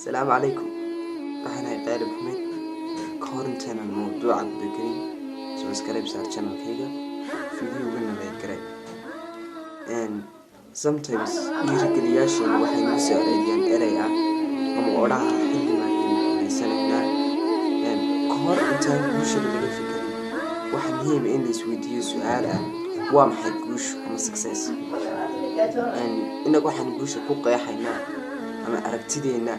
السلام عليكم. waxaan ahay Qaalib Axmed ka hor intaan mowduuca guda gelin subscribe saar channelkayga videogana like garay sometimes dhiirigeliyaasheena waxay nagu saacidayaan eray ah ama odhaha xillimaayeen ka hor intaan bulshada laga fikirin waxa muhiim ah in la isweydiiyo su'aal ah waa maxay guushu ama success inagu waxaan guusha ku qeexaynaa ama aragtideena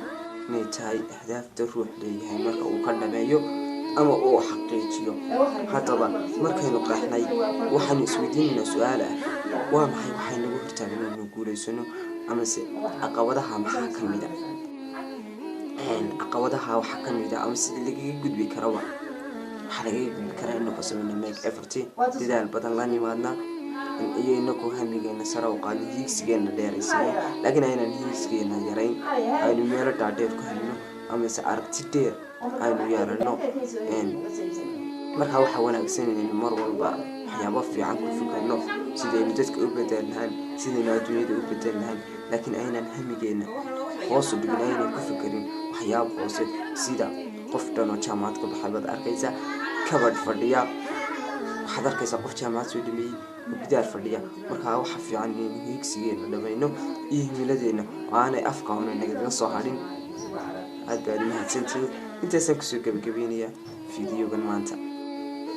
inay tahay ahdaafta ruux leeyahay marka uu ka dhameeyo ama uu xaqiijiyo haddaba markaynu qeexnay waxaan isweydiinaynaa su'aal ah waa maxay waxay nagu hortaagan inaynu guulaysano ama se caqabadaha maxaa ka mid ah caqabadaha waxaa ka mid ah ama sida lagaga gudbi karaba waxaa lagaga gudbi karaa inagoo sameyna make effort dadaal badan la nimaadna iyo inagoo hamigeena sare u qaadin hiigsigeena dheeraysanay laakiin aynaan hiigsigeena yarayn aynu meelo dhaadheer ku helno ama se aragti dheer aynu yeelano markaa waxaa wanaagsan inaynu mar walba waxyaabo fiican ku fikirno sidaynu dadka u bedel lahaan sidaynu adduunyada u bedel lahaan laakiin aynaan hamigeena hoos u dhigin aynaan ku fikirin waxyaabo hoose sida qof dhan oo jaamacad ka baxay baad arkaysaa kabadh fadhiya waxaad arkaysaa qof jaamacad soo dhameeyey gidaar fadhiya markaa waxa fiican inaynu hiigsigeena dhamayno iyo himiladeena oo aanay afka una nagaga soo hadhin aad baad mahadsantihiin intaasaan kusoo gabagabeynayaa fiidiyogan maanta